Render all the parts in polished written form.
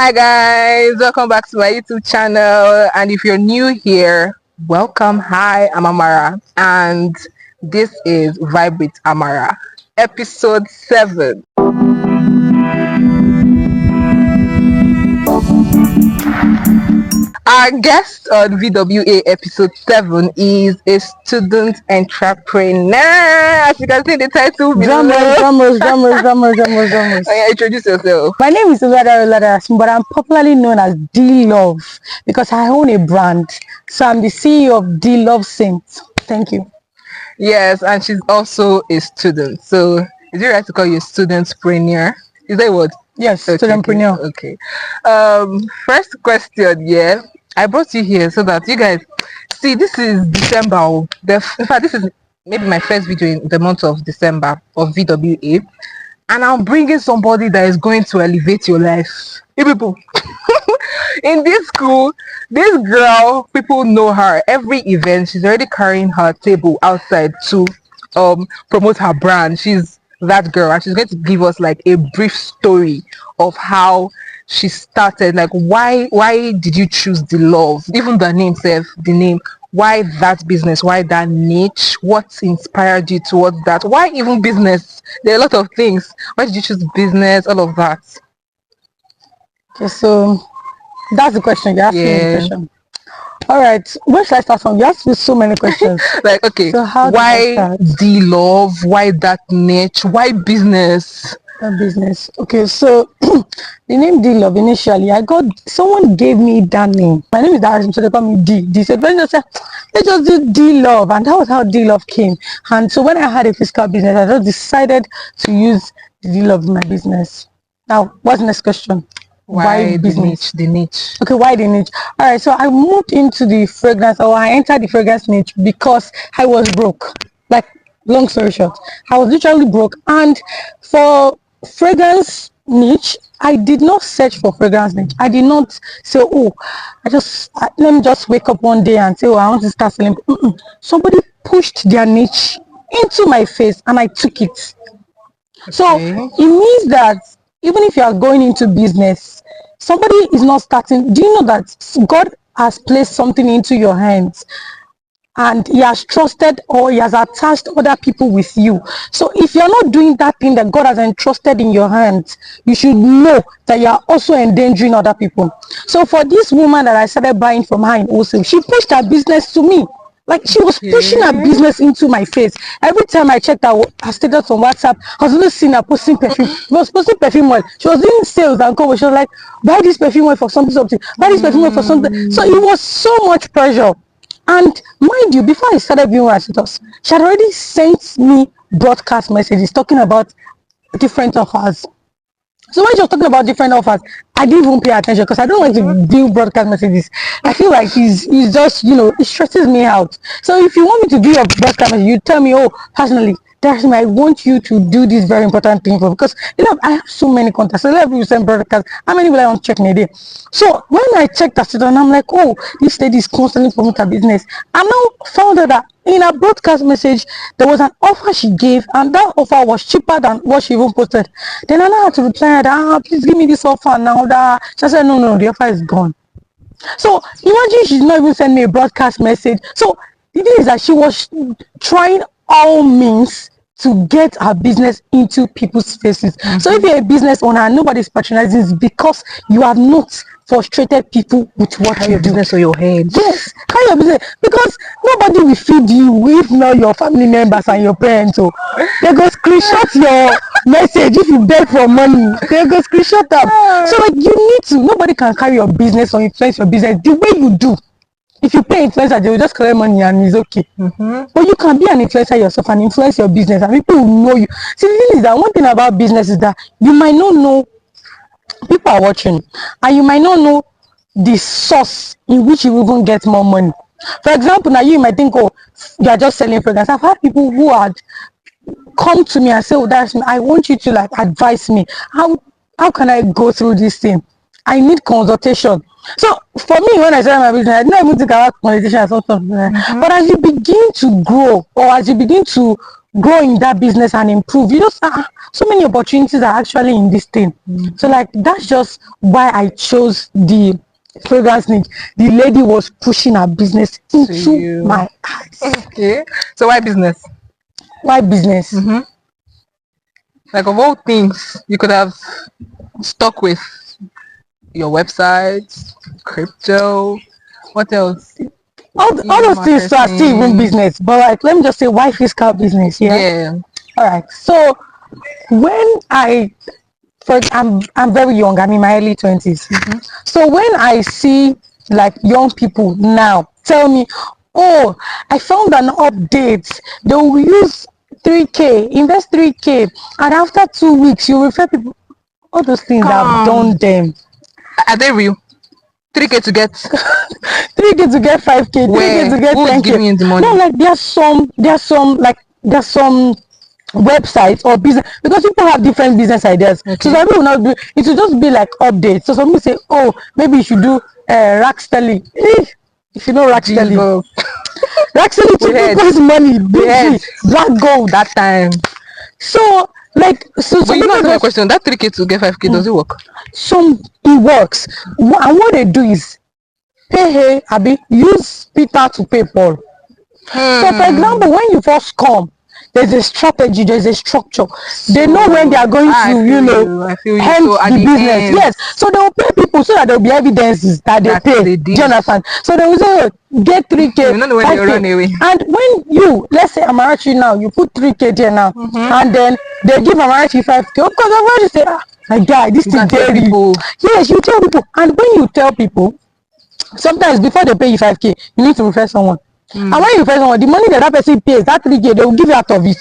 Hi guys, welcome back to my YouTube channel, and if you're new here, welcome. Hi, I'm Amara and this is Vibe with Amara, episode 7. Our guest on VWA episode 7 is a student entrepreneur. As you can see in the title below. Drummers. Oh, yeah, introduce yourself. My name is Olada, but I'm popularly known as D-Love because I own a brand. So I'm the CEO of D-Love Saints. Thank you. Yes, and she's also a student. So is it right to call you a studentpreneur? Is that what? Yes, Okay, studentpreneur. okay. First question, yeah. I brought you here so that you guys see, this is December. In fact, this is maybe my first video in the month of December of VWA, and I'm bringing somebody that is going to elevate your life. Hey people, in this school, this girl, people know her. Every event, she's already carrying her table outside to promote her brand. She's that girl, and she's going to give us like a brief story of how she started, like why did you choose the love, even the name self, the name, why that business, why that niche, what inspired you towards that, why even business? There are a lot of things. Why did you choose business, all of that? Okay, so that's the question. You asked me the question. All right, where should I start from? You asked me so many questions. Like, okay, so why the love, why that niche, why business? Business. Okay, so the name D-Love, initially someone gave me that name. My name is Darren, so they call me D. They said, let's just do D-Love, and that was how D-Love came. And so when I had a physical business, I just decided to use D-Love in my business. Now, what's the next question? Why business? The niche. Okay, why the niche? All right, so I moved into the fragrance, or I entered the fragrance niche because I was broke. Like, long story short, I was literally broke, and for fragrance niche, I did not search for fragrance niche. I did not say, oh, let me just wake up one day and say, oh, I want to start selling. Somebody pushed their niche into my face and I took it. Okay. So it means that even if you are going into business, somebody is not starting. Do you know that God has placed something into your hands and he has trusted, or he has attached other people with you? So if you're not doing that thing that God has entrusted in your hands, you should know that you are also endangering other people. So for this woman that I started buying from her in Osem, she pushed her business to me. Like, she was pushing her business into my face. Every time I checked her status on WhatsApp, I was only seeing her posting perfume. She was posting perfume oil. She was doing sales and co. She was like, buy this perfume oil for something. Buy this perfume oil for something. So it was so much pressure. And mind you, before I started viewing her status, she had already sent me broadcast messages talking about different offers. So when she was talking about different offers, I didn't even pay attention because I don't like to view broadcast messages. I feel like he's just, it stresses me out. So if you want me to view a broadcast message, you tell me, oh, personally, I want you to do this very important thing for, because I have so many contacts. So let me send broadcasts. How many will I want to check in a day? So when I checked that and I'm like, oh, this lady is constantly promoting her business. I now found out that in a broadcast message there was an offer she gave, and that offer was cheaper than what she even posted. Then I now had to reply that, please give me this offer now. That she said, no, the offer is gone. So imagine she's not even sending me a broadcast message. So the thing is that she was trying all means to get her business into people's faces. So if you're a business owner, nobody's patronizing, is because you have not frustrated people with what you do. Business on your head. Yes, carry your business, because nobody will feed you if not your family members and your parents. So they go screenshot your message if you beg for money. They go screenshot that. So like, you need to. Nobody can carry your business or influence your business the way you do. If you pay influencer, they will just collect money and it's okay. But you can be an influencer yourself and influence your business, and people will know you. See, the thing is that one thing about business is that you might not know, people are watching, and you might not know the source in which you even get more money. For example, now you might think, oh, you are just selling fragrance. I've had people who had come to me and say, oh, I want you to like advise me. How can I go through this thing? I need consultation. So for me, when I started my business, I didn't even think about consultation or something. But as you begin to grow, or as you begin to grow in that business and improve. You just so many opportunities are actually in this thing. So like that's just why I chose the fragrance niche. The lady was pushing her business into my eyes. Okay. So why business? Why business? Like of all things, you could have stuck with your website, crypto. What else? All those things are still even business, but like let me just say why physical business. Yeah. All right. So when I'm very young. I'm in my early 20s. So when I see like young people now tell me, oh, I found an update, they will use 3k, invest 3k, and after 2 weeks you refer people. All those things I've done them. Are they real? 3k to get 3k to get 5k, 3k to get 10k. Who's giving you the money? No, like there's some websites or business, because people have different business ideas. So some people will not do it, will just be like updates. So some people say, oh, maybe you should do rack selling. If you know rack selling, rack selling to people's money, black gold that time. So like but you know my question, that 3k to get 5k, does it work? Some it works, and what they do is pay use Peter to pay Paul. So for example, when you first come, there's a strategy, there's a structure. They know when they are going to, end the business. Yes. So they will pay people so that there will be evidences that they pay. Do you understand? So they will say, get 3k. You don't know when they run away. And when you, let's say Amarathi now, you put 3k there now, and then they give Amarathi 5k. Of course, Amarathi say, my guy, this is very people. Yes, you tell people. And when you tell people, sometimes before they pay you 5k, you need to refer someone. And when you refer someone, the money that person pays, that 3k, they will give you out of it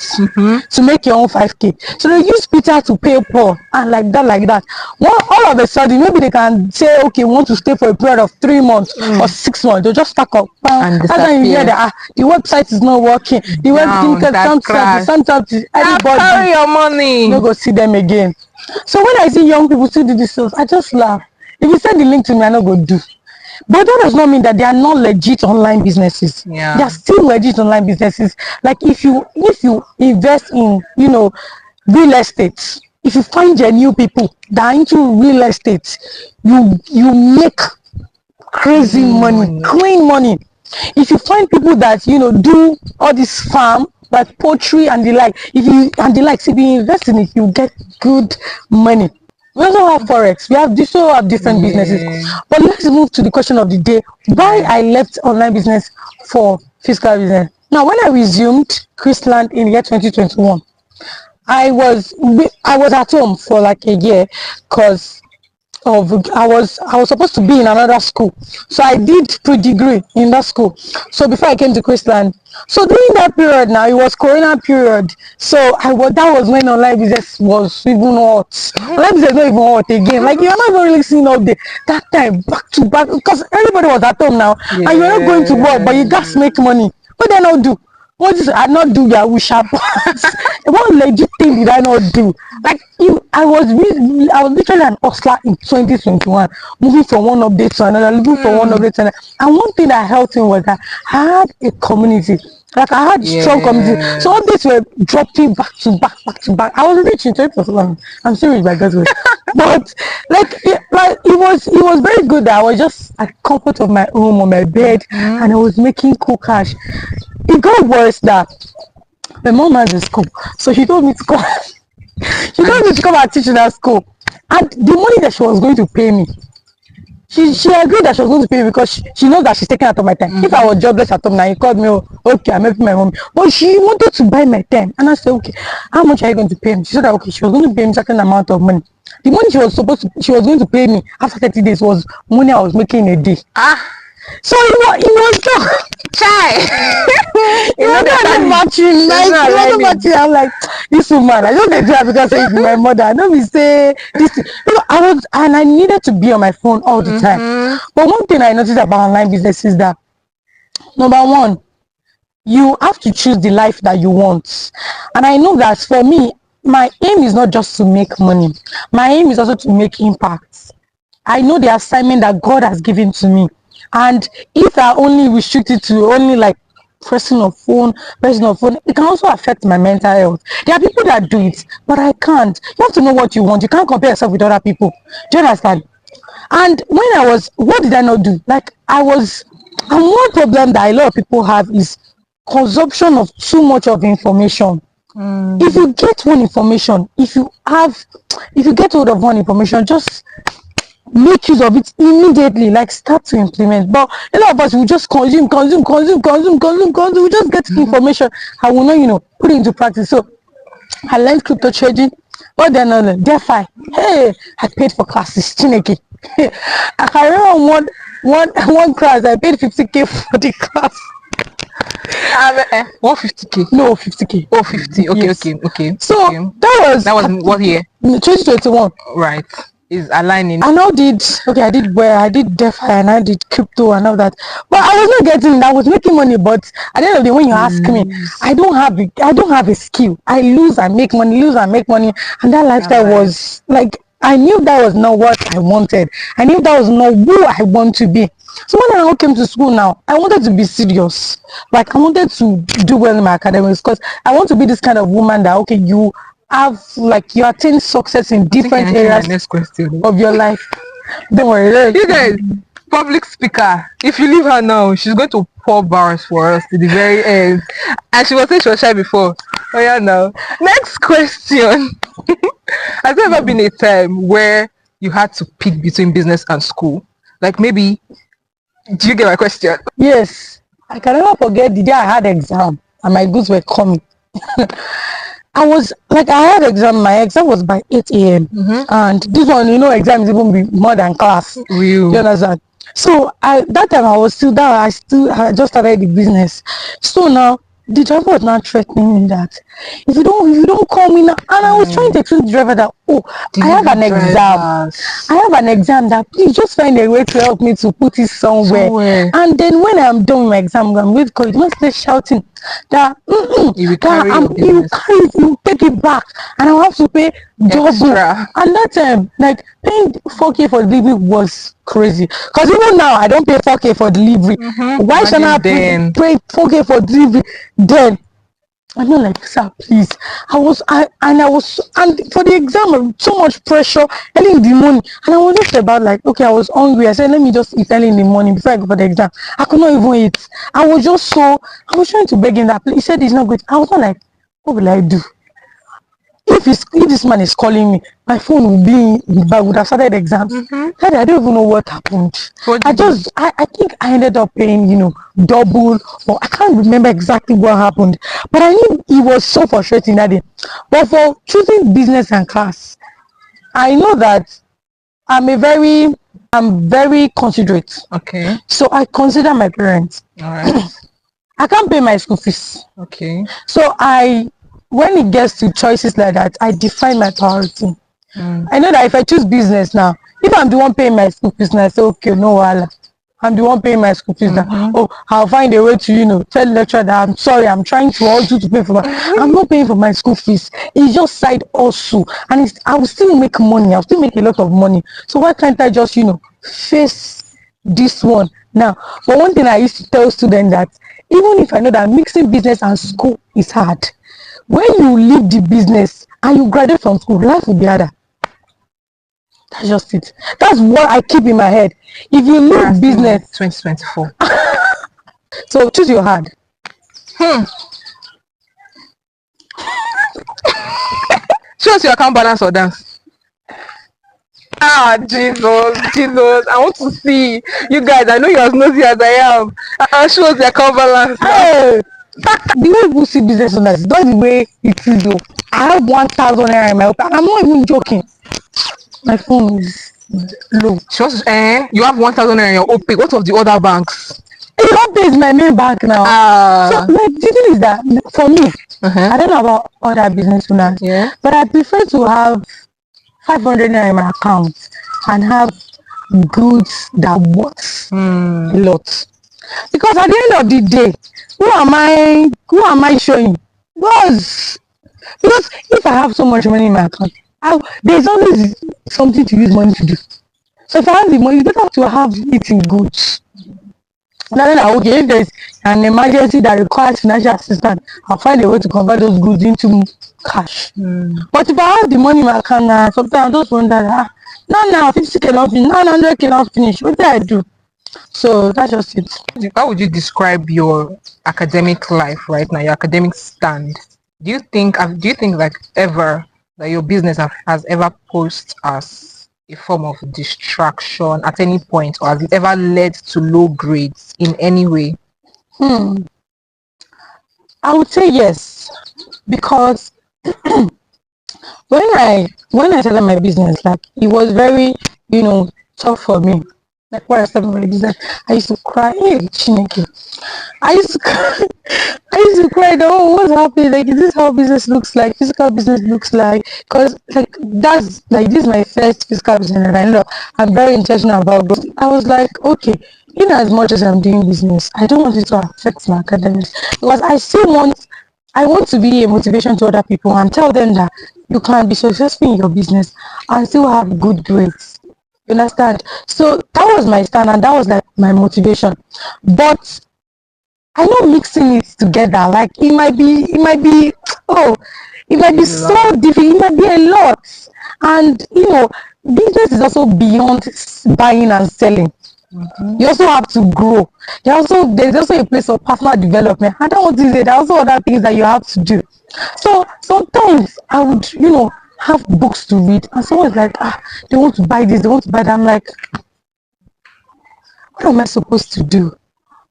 to make your own 5k. So they use Peter to pay Paul, and like that. Well, all of a sudden, maybe they can say, okay, we want to stay for a period of 3 months or 6 months. They'll just stack up. And then you hear that the website is not working. The website, sometimes everybody carry your money. No go see them again. So when I see young people still do this stuff, I just laugh. If you send the link to me, I not go do. But that does not mean that they are not legit online businesses. They are still legit online businesses. Like if you invest in, real estate, if you find genuine people that are into real estate, you make crazy money, clean money. If you find people that do all this farm, like poultry and the like, if you invest in it, you get good money. We also have forex. We have different businesses. But let's move to the question of the day: why I left online business for physical business. Now, when I resumed Chrisland in year 2021, I was at home for like a year because I was supposed to be in another school. So I did pre-degree in that school. So before I came to Chrisland. So during that period now, it was Corona period. So that was when online business was even hot. Online business not even hot again. Like you're not really seeing all day. That time back to back, because everybody was at home now, and you're not going to work, but you got to make money. What did I not do? What did I not do? Yahoo sharp. What legit thing did I not do? Like I was literally an hustler in 2021, moving from one update to another, looking for one update to another. And one thing that helped me was that I had a community. Like I had a strong community. So updates were dropping back to back. I was rich in 2021. I'm still rich by God's way. But it was very good that I was just at comfort of my home on my bed, and I was making cool cash. It got worse that my mom has a school, so she told me to come. She told me to come and teach in that school, and the money that she was going to pay me, she agreed that she was going to pay me because she knows that she's taking out of my time. If I was jobless at home now, he called me, okay, I'm helping my mom. But she wanted to buy my time, and I said, okay, how much are you going to pay me? She said that okay, she was going to pay me a certain amount of money. The money she was going to pay me after 30 days was money I was making a day. So it was just shy. It wasn't matching. It wasn't matching. I'm like, this woman, I don't get that because it's my mother. I don't be say this. I needed to be on my phone all the time. But one thing I noticed about online business is that, number one, you have to choose the life that you want. And I know that for me, my aim is not just to make money. My aim is also to make impact. I know the assignment that God has given to me. And if I only restrict it to only like pressing of phone. It can also affect my mental health. There are people that do it, but I can't. You have to know what you want. You can't compare yourself with other people. Do you understand? And what did I not do? Like and one problem that a lot of people have is consumption of too much of information. If you get one information, if you get hold of one information, just make use of it immediately, like start to implement. But a lot of us will just consume. We just get information and will not, put it into practice. So I learned crypto trading. What then DeFi. Hey, I paid for classes. Chineke. I can remember one class I paid 50K for the class. 150K. No, 50K. Oh, 50. Okay, Yes. okay. So okay. that was what year? 2021. Right. Is aligning. I did DeFi and I did crypto and all that, but I was not getting. I was making money, but at the end of the day, when you ask me, I don't have a skill. I lose, I make money, and that lifestyle was like, I knew that was not what I wanted. I knew that was not who I want to be. So when I now came to school now, I wanted to be serious. Like I wanted to do well in my academics because I want to be this kind of woman that, okay, you attain success in different areas next question of your life. Don't worry. You guys, public speaker. If you leave her now, she's going to pour bars for us to the very end. And she was saying she was shy before. Oh yeah, now. Next question. Has there ever been a time where you had to pick between business and school? Like maybe, do you get my question? Yes. I can never forget the day I had exam and my goods were coming. I had exam. My exam was by 8 a.m. And this one, exam is even be more than class. Real. You understand? So that time I was still there. I just started the business. So now the driver was not threatening me that if you don't call me now, and I was trying to explain to the driver that I have an exam that please just find a way to help me to put it somewhere. And then when I'm done with my exam, I'm going to call you. Don't start shouting that you take it back and I'll have to pay double. Extra. And that time, like paying 4K for delivery was crazy. Because even now I don't pay 4K for delivery. Why should I pay 4K for delivery then? I'm not like, sir, please. And for the exam, so much pressure early in the morning. And I was just about like, okay, I was hungry. I said, let me just eat early in the morning before I go for the exam. I could not even eat. I was trying to beg him that he said he's not good. I was not like, what will I do? If this man is calling me, my phone will be in the bag, would have started exams. I don't even know what happened. I think I ended up paying, double, or I can't remember exactly what happened. But I knew it was so frustrating that day. But for choosing business and class, I know that I'm very considerate. Okay. So I consider my parents. All right. I can't pay my school fees. Okay. So when it gets to choices like that, I define my priority. I know that if I choose business now, if I'm the one paying my school fees, I say, okay, no wahala. I'm the one paying my school fees now. I'll find a way to, tell the lecturer that I'm sorry, I'm trying to also to pay for I'm not paying for my school fees. It's just side hustle. And I will still make money. I'll still make a lot of money. So why can't I just, face this one now? But one thing I used to tell students that even if I know that mixing business and school is hard, when you leave the business and you graduate from school, life will be harder. That's just it. That's what I keep in my head. If you leave business 2024. So choose your hard. Show us your account balance or dance. Jesus. I want to see. You guys, I know you're as nosy as I am. Show us your account balance. Hey. The way people see business owners, that's the way it is though. I have 1,000 naira in my account. I'm not even joking. My phone is low. You have 1,000 naira in your OPay. What of the other banks? OPay is my main bank now. So the thing is that for me, I don't know about other business owners, but I prefer to have 500 naira in my account and have goods that worth a lot. Because at the end of the day, who am I showing? Because if I have so much money in my account, there's always something to use money to do. So if I have the money, it's better to have it in goods. And then okay, if there's an emergency that requires financial assistance, I'll find a way to convert those goods into cash. But if I have the money in my account, sometimes I just wonder, now 50 cannot finish, now 100 cannot finish. What do I do? So that's just it. How would you describe your academic life right now, your academic stand? Do you think like ever that your business has ever posed as a form of distraction at any point, or has it ever led to low grades in any way? I would say yes, because when I started my business, like it was very, tough for me. Like when I started my business, I used to cry. Hey, Chineke. I used to cry. I used to cry. Oh, what's happening? Like, is this how business looks like? Physical business looks like? Because like this is my first physical business, and I know I'm very intentional about growth. I was like, okay, in as much as I'm doing business, I don't want it to affect my academics, because I want to be a motivation to other people and tell them that you can be successful in your business and still have good grades. You understand? So that was my stand, and that was like my motivation. But I know mixing it together, like it might be so difficult, it might be a lot. And business is also beyond buying and selling. You also have to grow. There's also a place of personal development. I don't want to say there are also other things that you have to do. So sometimes I would, have books to read, and someone's like, they want to buy this, they want to buy that. I'm like, what am I supposed to do?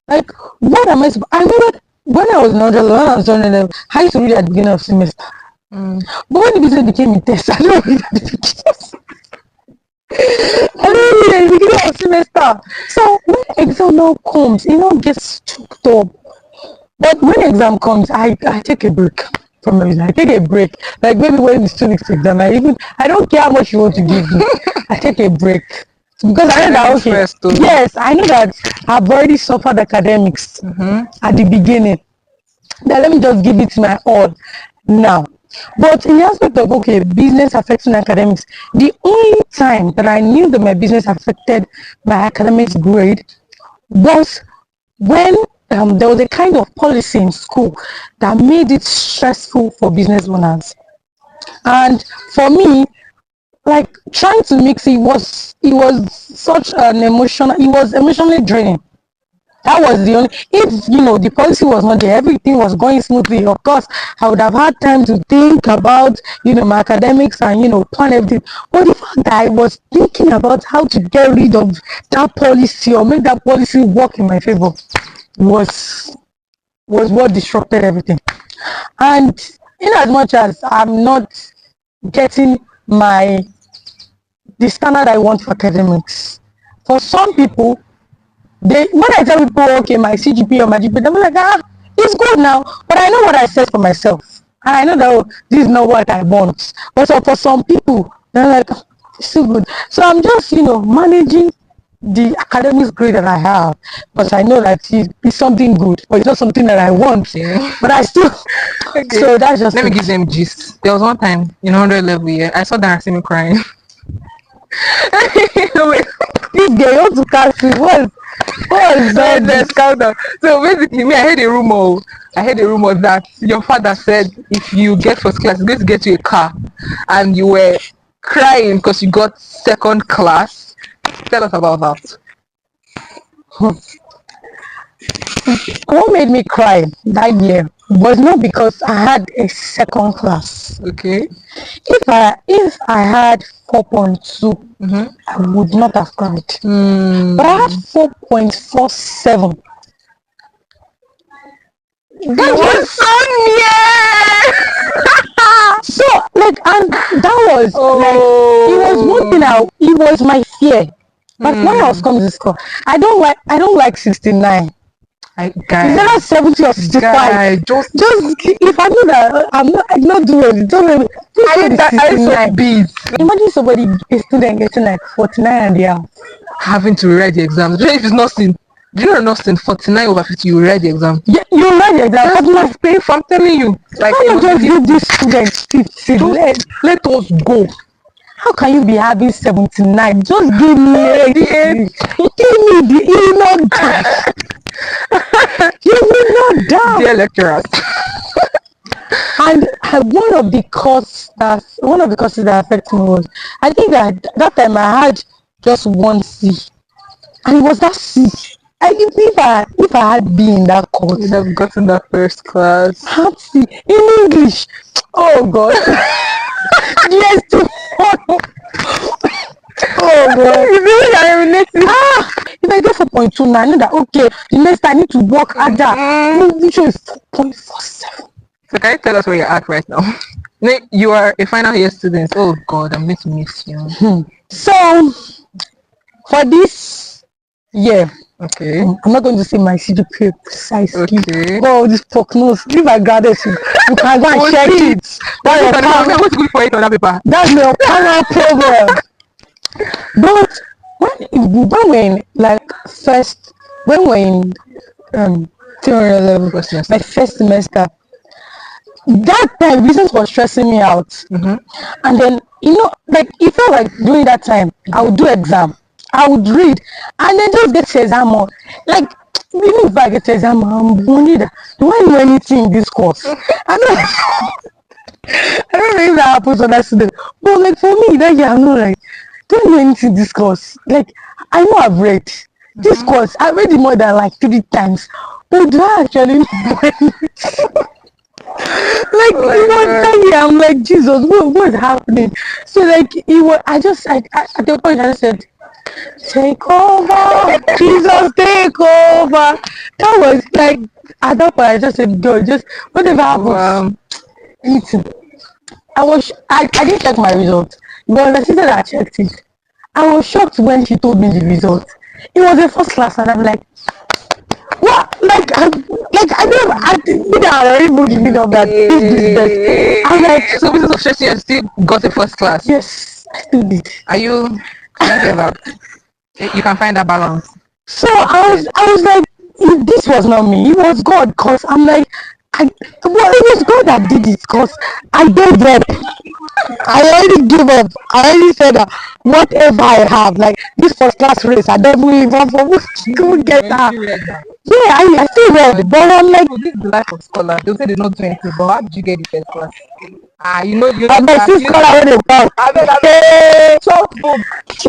Like, what am I supposed? I remember when I was in level, I used to read at the beginning of semester. But when the business became intense, I don't read at the beginning of semester. So when exam now comes, it gets choked up. But when exam comes, I take a break from everything. I take a break. Like maybe when it's 2 weeks exam, I don't care how much you want to give me. I take a break. Because I know that yes, I know that I've already suffered academics at the beginning. Now let me just give it my all now. But in the aspect of business affecting academics, the only time that I knew that my business affected my academics grade was when there was a kind of policy in school that made it stressful for business owners. And for me, like trying to mix it was such an it was emotionally draining. That was the only, if the policy was not there, everything was going smoothly, of course I would have had time to think about my academics and plan everything. But the fact that I was thinking about how to get rid of that policy or make that policy work in my favor was what disrupted everything. And in as much as I'm not getting the standard I want for academics, for some people, when I tell people, my CGPA or my GPA, they're like, it's good now, but I know what I said for myself. And I know that this is not what I want. But so for some people, they're like, it's still good. So I'm just, managing the academics grade that I have, but I know that it's something good, but it's not something that I want. But I still, so that's just Let me give them gist. There was one time in 100 level, I saw that I see me crying. This girl, you want to catch me? What is that? So basically, I heard a rumor that your father said if you get first class, he's going to get you a car, and you were crying because you got second class. Tell us about that. What made me cry that year was not because I had a second class. Okay. If I had 4.2, I would not have cried. But I had 4.47. That was so and that was it was one thing. It was my fear. But when I was coming to school, I don't like 69. It's not 70 or 65. Just if I know that I'm not doing it, don't let me. Imagine somebody, a student, getting like 49 and they are having to rewrite the exam. If it's nursing, do you know nursing 49 over 50, you rewrite the exam. Yeah, you write the exam. That's not pain. I'm telling you. Like, just give this student 50. Let us go. How can you be having 79? Just give me 88. Give me the email. female lecturers. And one of the courses that affected me was, I think that time I had just one C, and it was that C. If I had been in that course, You'd have gotten that first class. had C in English. Oh God. Yes. Oh God. You feel like I'm relating. If I get 4.29, I know that okay, the next time I need to work harder. The show is 4.47. So can you tell us where you're at right now? You are a final year student. Oh God, I'm going to miss you. So for this year, Okay. I'm not going to say my CGPA precisely. Okay. Oh, this prognosis. If I graduate, you can go and check it. I'm going to go for it on that paper. That's your final problem. But when we're in theory level, my first semester, that time reasons for stressing me out. And then like it felt like during that time I would do exam, I would read, and then just get to exam on. Like even if I get to exam, I'm wondering, do I know anything in this course? I don't know if that happens on that student. But like for me, that year I'm not like, don't know anything in this course. Like I know I've read this course. I read it more than like 3 times. But do I actually know anything? Like I'm like, Jesus, what's happening? So like at the point I said, take over, Jesus, take over. That was like at that point I just said, God, just whatever happens. Anything. I didn't check my result, but the sister that checked it, I was shocked when she told me the result. It was a first class, and I'm like, what? Like I already moved the middle of that. This best. I'm like, so because of stress, you still got a first class. Yes, I still did. Are you? You can find that balance. So I was like, if this was not me, it was God, cause I'm like, it was God that did it, cause I gave up. I already gave up. I already said that whatever I have, like this first class race, I don't even go get that. Yeah, I still read, but I'm like, this is the life of scholar. They'll say they don't do anything, but how did you get the first class? You know my sister already found. Short book.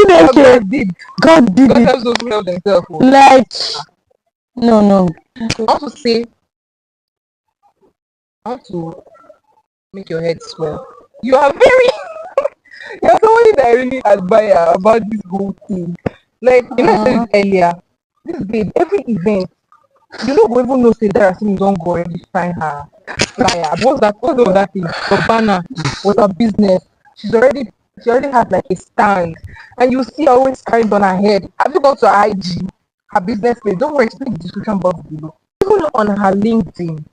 God did it. God those who help themselves. Like, no. I want to say, I want to make your head swell. You are you're somebody that I really admire about this whole thing. Like, I said it earlier, this babe, every event, you don't even know say there are things don't go already find her flyer. What's that thing? The banner was her business. She already has like a stand, and you see her always carrying on her head. Have you gone to her IG, her business page? Don't worry, it's in the description box below. Even on her LinkedIn,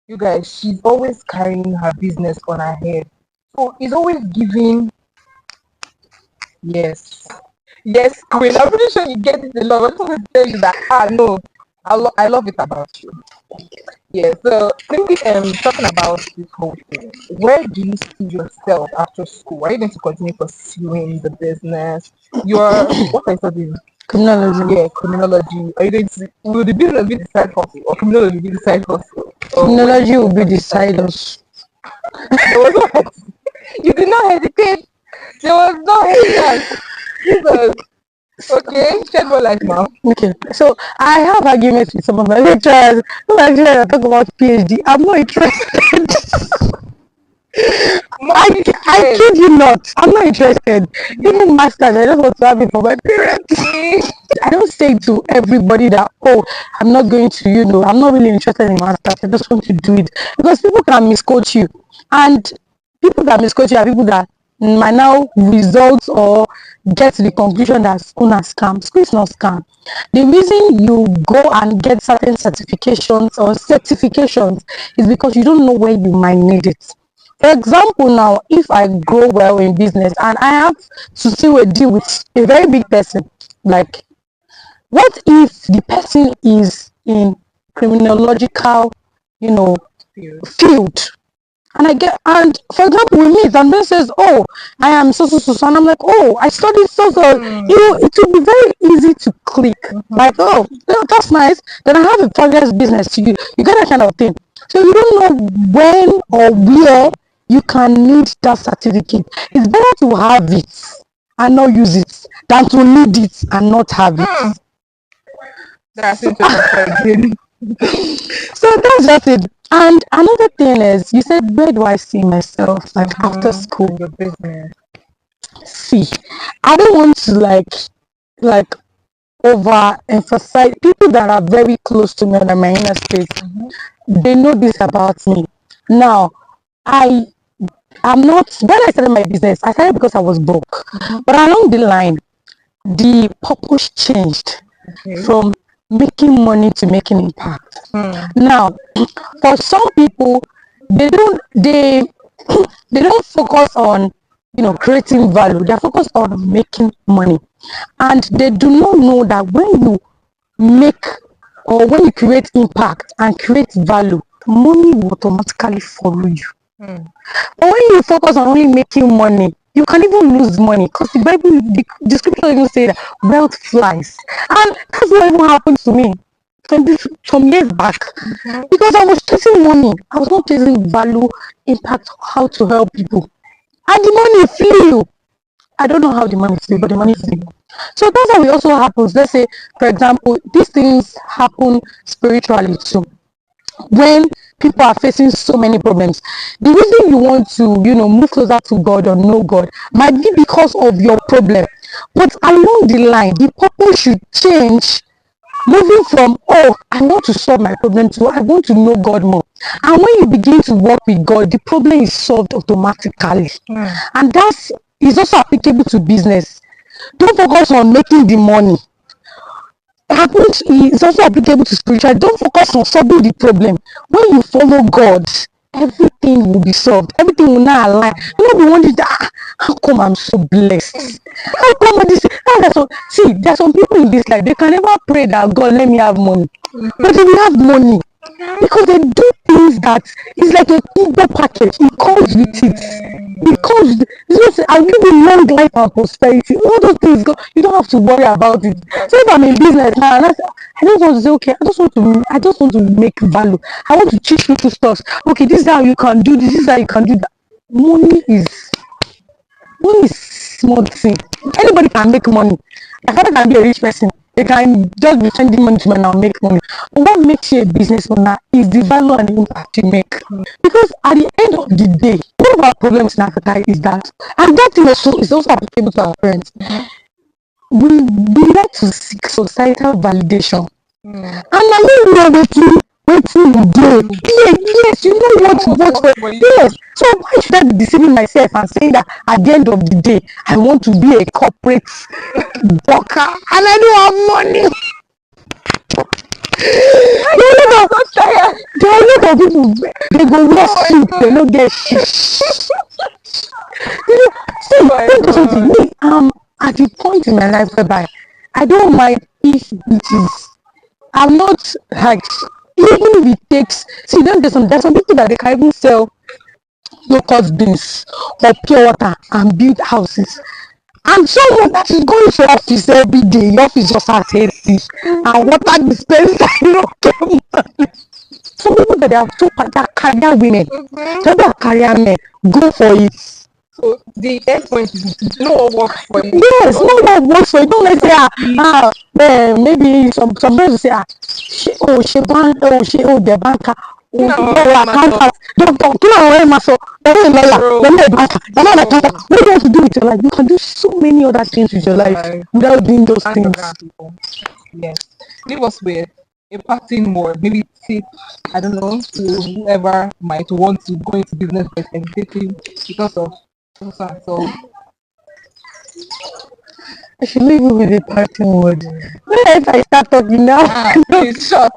you guys, she's always carrying her business on her head. So it's always giving. Yes, Queen. I'm pretty sure you get it a lot. I just want to tell you that no, I love it about you. Yeah. So maybe talking about this whole thing, where do you see yourself after school? Are you going to continue pursuing the business? What are you studying? Criminology. Yeah, criminology. Are you going to? Will the business be the side hustle or criminology be the side hustle? Criminology will be the side hustle. You did not hesitate. There was no hesitation. Jesus. Okay, shed more light now. Okay, so I have arguments with some of my lecturers. Some lecturers talk about PhD. I'm not interested. I kid you not. I'm not interested. Even masters, I just want to have it for my parents. I don't say to everybody that, oh, I'm not going to, I'm not really interested in masters. I just want to do it. Because people can misquote you. And people that misquote you are people that might now result or get to the conclusion that school is scam. School is not scam. The reason you go and get certain certifications is because you don't know where you might need it. For example, now, if I grow well in business and I have to still deal with a very big person, like, what if the person is in criminological, field? And for example, we meet and then says, oh, I am so, and I'm like, oh, I studied so. It will be very easy to click. Like, oh, that's nice. Then I have a progress business to you. You get that kind of thing. So you don't know when or where you can need that certificate. It's better to have it and not use it than to need it and not have it. That's interesting. So that's just it. And another thing is, you said, where do I see myself like after school? Your business. See, I don't want to like overemphasize. People that are very close to me on my inner space, they know this about me. Now, I'm not, when I started my business, I started because I was broke. But along the line, the purpose changed from making money to making impact. Now, for some people, they don't focus on creating value. They're focused on making money, and they do not know that when you make or when you create impact and create value, money will automatically follow you. But when you focus on only making money, you can even lose money, because the Bible, the scripture even say that wealth flies, and that's what even happened to me some years back, because I was chasing money. I was not chasing value, impact, how to help people, and the money flew. I don't know how the money flew, but the money flew. So that's how it also happens. Let's say, for example, these things happen spiritually too. When people are facing so many problems, the reason you want to move closer to God or know God might be because of your problem, but along the line the purpose should change, moving from, oh, I want to solve my problem, to I want to know God more. And when you begin to work with God, the problem is solved automatically. And that is also applicable to business. Don't focus on making the money. It's also applicable to spiritual. Don't focus on solving the problem. When you follow God, everything will be solved. Everything will not align. You will be wondering, how come I'm so blessed? How come this? See, there are some people in this life, they can never pray that God let me have money. But they will have money because they do things that is like a Uber package. It comes with it. It comes with it. I'll give you long life and prosperity. All those things, you don't have to worry about it. So if I'm in business now, I just want to say, okay, I just want to make value. I want to teach people stuff. Okay, this is how you can do this. This is how you can do that. Money is small thing. Anybody can make money. My father can be a rich person. They can just be sending money to me and I'll make money. But what makes you a business owner is the value and the impact you make. Because at the end of the day, one of our problems in Africa is that, and that thing is also applicable to our parents. We like to seek societal validation. And I don't know what you do. Yes, you know what for. Yes. So why should I be deceiving myself and saying that at the end of the day I want to be a corporate worker and I don't have money? There are a lot of people, they go wear suit, they don't get shit. See, I'm at the point in my life whereby I don't mind if it is. I'm not like, even if it takes, see, there's some people that they can even sell low-cost beans or pure water and build houses. And someone that is going to office every day, the office just has AC and water dispenser, Some people that they are career women, some people are career men, go for it. So the end point is no one works for you. Yes, no one works for you. Don't let's say maybe some people say the banker, accountant, what do you want to do with your life? You can do so many other things with your life without doing those things. Yes. Leave us with impacting more, maybe tip, I don't know, to whoever might want to go into business but hesitating because of so. I should leave you with a parting word. If I start talking now, Please shut.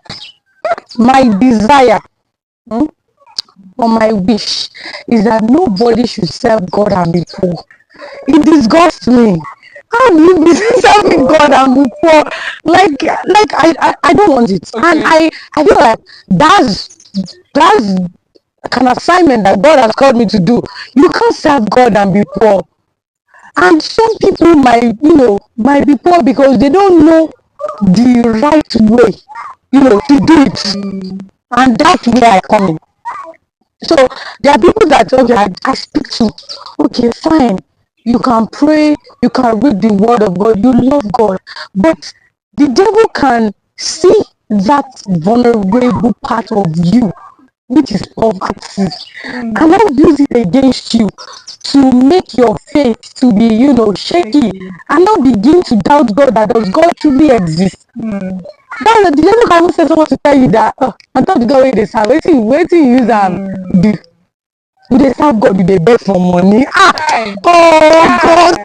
My desire or my wish is that nobody should serve God and be poor. It disgusts me. How do you be serving God and be poor? Like I don't want it. Okay. And I feel like that's an assignment that God has called me to do. You can't serve God and be poor. And some people might be poor because they don't know the right way, to do it. And that's where I come in. So there are people that, okay, I speak to, okay, fine, you can pray, you can read the word of God, you love God, but the devil can see that vulnerable part of you, which is poverty, and now use it against you to make your faith to be, shaky, and now begin to doubt God, that does God truly exist. That's the devil can even say someone to tell you that, on top of the God wey dey serve, wetin you use am do? You dey serve God, you dey beg for money. Oh God,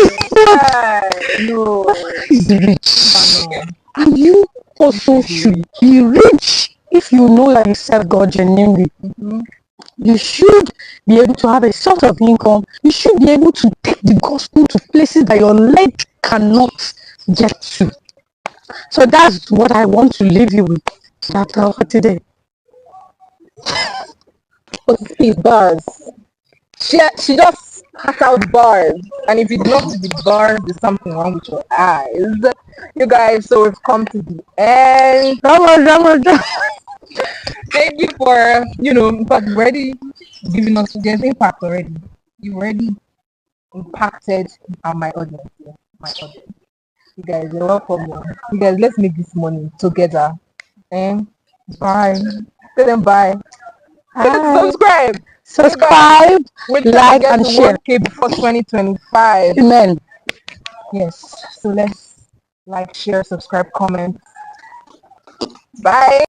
No. is rich, and you also should be rich if you know that you serve God genuinely. You should be able to have a source of income. You should be able to take the gospel to places that your leg cannot get to. So that's what I want to leave you with for today. See, bars. She just cut out bars, and if you do not see the bars, there's something wrong with your eyes. You guys, so we've come to the end. Thank you for, in fact, you've already giving us, there's impact already. You've already impacted on my audience. You guys, you're welcome. You guys, let's make this money together. And bye. Tell them bye. Subscribe. Subscribe, like, and share. 1K before 2025. Amen. Yes. So let's like, share, subscribe, comment. Bye.